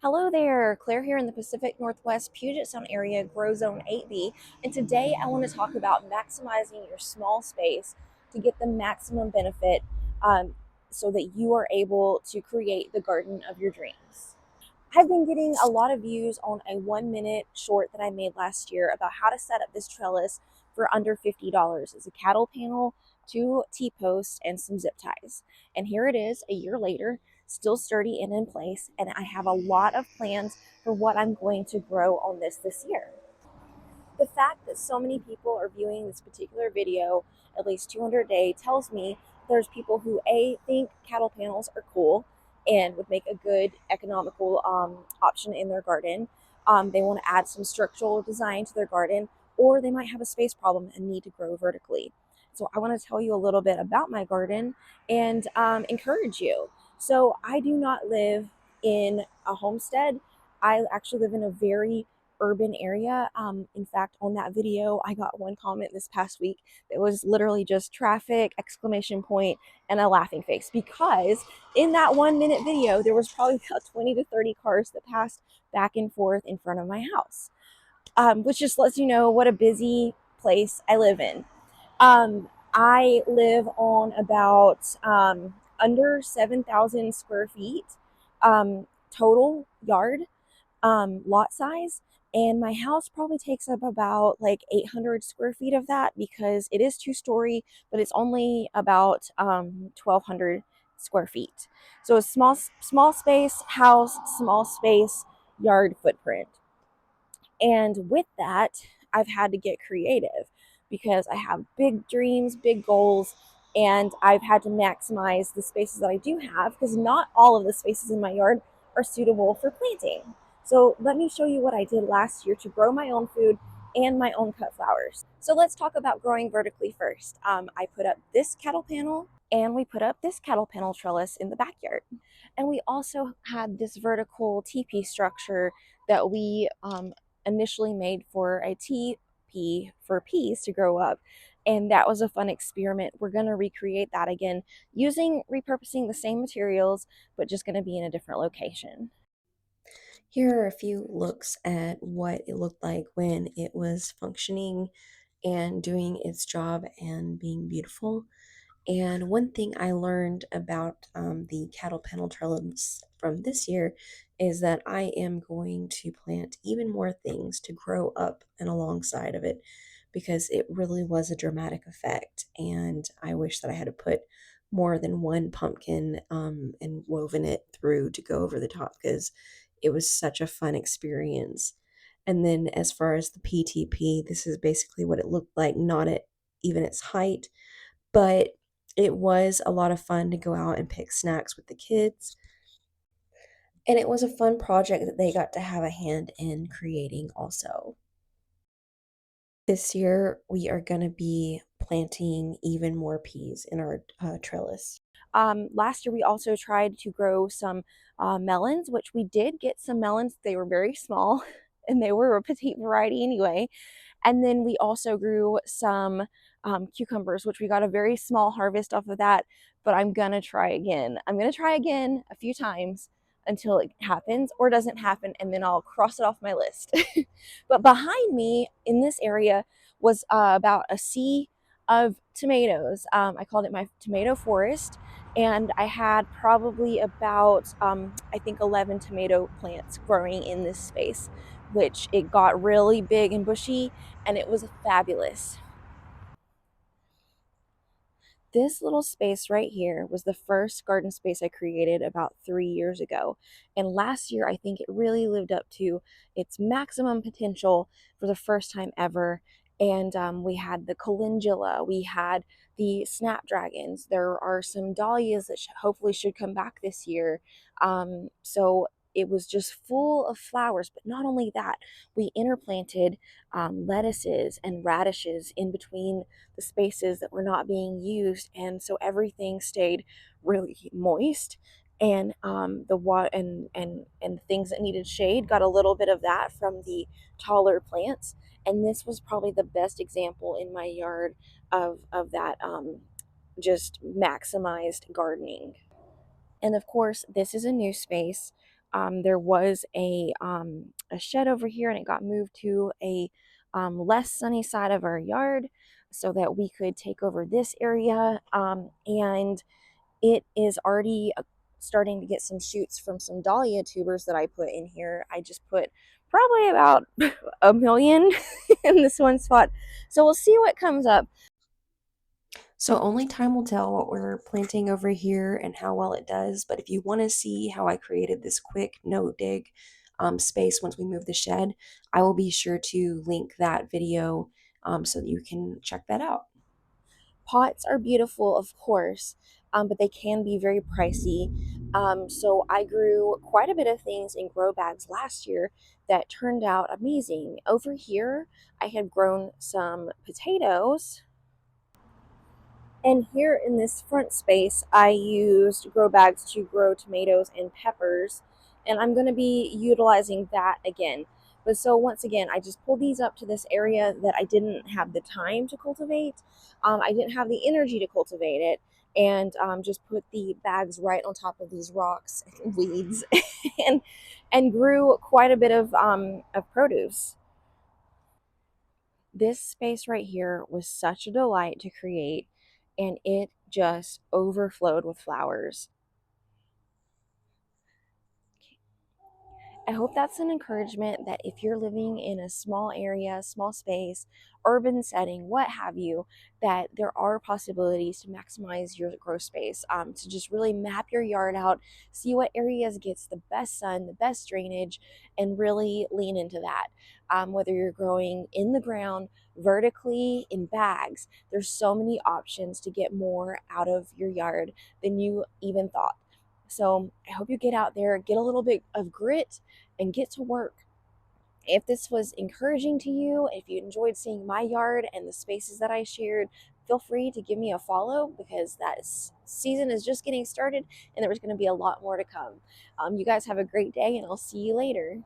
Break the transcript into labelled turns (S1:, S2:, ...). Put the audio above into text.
S1: Hello there, Claire here in the Pacific Northwest Puget Sound area, Grow Zone 8B, and today I want to talk about maximizing your small space to get the maximum benefit um, so that you are able to create the garden of your dreams. I've been getting a lot of views on a 1 minute short that I made last year about how to set up this trellis for under $50. It's a cattle panel, two T-posts, and some zip ties. And here it is a year later, still sturdy and in place, and I have a lot of plans for what I'm going to grow on this year. The fact that so many people are viewing this particular video, at least 200 a day, tells me there's people who think cattle panels are cool and would make a good economical option in their garden. They want to add some structural design to their garden, or they might have a space problem and need to grow vertically. So I want to tell you a little bit about my garden and encourage you. So I do not live in a homestead. I actually live in a very urban area. In fact, on that video, I got one comment this past week that was literally just traffic, exclamation point, and a laughing face. Because in that 1 minute video, there was probably about 20 to 30 cars that passed back and forth in front of my house, which just lets you know what a busy place I live in. I live on about under 7,000 square feet total yard lot size, and my house probably takes up about like 800 square feet of that because it is two-story, but it's only about 1,200 square feet. So a small space house, small space yard footprint. And with that, I've had to get creative because I have big dreams, big goals, and I've had to maximize the spaces that I do have because not all of the spaces in my yard are suitable for planting. So let me show you what I did last year to grow my own food and my own cut flowers. So let's talk about growing vertically first. I put up this cattle panel and we put up this cattle panel trellis in the backyard. And we also had this vertical teepee structure that we initially made for a teepee for peas to grow up. And that was a fun experiment. We're going to recreate that again repurposing the same materials, but just going to be in a different location. Here are a few looks at what it looked like when it was functioning and doing its job and being beautiful. And one thing I learned about the cattle panel trellis from this year is that I am going to plant even more things to grow up and alongside of it because it really was a dramatic effect. And I wish that I had to put more than one pumpkin and woven it through to go over the top because it was such a fun experience. And then as far as the PTP, this is basically what it looked like, not at even its height, but it was a lot of fun to go out and pick snacks with the kids. And it was a fun project that they got to have a hand in creating also. This year, we are going to be planting even more peas in our trellis. Last year, we also tried to grow some melons, which we did get some melons. They were very small and they were a petite variety anyway. And then we also grew some cucumbers, which we got a very small harvest off of that, but I'm gonna try again. I'm gonna try again a few times until it happens or doesn't happen, and then I'll cross it off my list. But behind me in this area was about a sea of tomatoes. I called it my tomato forest, and I had probably about, I think 11 tomato plants growing in this space, which it got really big and bushy, and it was fabulous. This little space right here was the first garden space I created about 3 years ago. And last year, I think it really lived up to its maximum potential for the first time ever. And we had the calendula, we had the snapdragons. There are some dahlias that hopefully should come back this year. So it was just full of flowers. But not only that, we interplanted lettuces and radishes in between the spaces that were not being used, and so everything stayed really moist. And the water and things that needed shade got a little bit of that from the taller plants. And this was probably the best example in my yard of that just maximized gardening. And of course, this is a new space. There was a shed over here, and it got moved to a less sunny side of our yard so that we could take over this area. And it is already starting to get some shoots from some dahlia tubers that I put in here. I just put probably about a million in this one spot. So we'll see what comes up. So only time will tell what we're planting over here and how well it does. But if you want to see how I created this quick no dig space once we move the shed, I will be sure to link that video so that you can check that out. Pots are beautiful, of course, but they can be very pricey. So I grew quite a bit of things in grow bags last year that turned out amazing. Over here, I had grown some potatoes. And here in this front space, I used grow bags to grow tomatoes and peppers. And I'm going to be utilizing that again. But so once again, I just pulled these up to this area that I didn't have the time to cultivate. I didn't have the energy to cultivate it. And just put the bags right on top of these rocks and weeds and, and grew quite a bit of produce. This space right here was such a delight to create, and it just overflowed with flowers. I hope that's an encouragement that if you're living in a small area, small space, urban setting, what have you, that there are possibilities to maximize your grow space, to just really map your yard out, see what areas gets the best sun, the best drainage, and really lean into that. Whether you're growing in the ground, vertically, in bags, there's so many options to get more out of your yard than you even thought. So I hope you get out there, get a little bit of grit, and get to work. If this was encouraging to you, if you enjoyed seeing my yard and the spaces that I shared, feel free to give me a follow because that season is just getting started and there's going to be a lot more to come. You guys have a great day, and I'll see you later.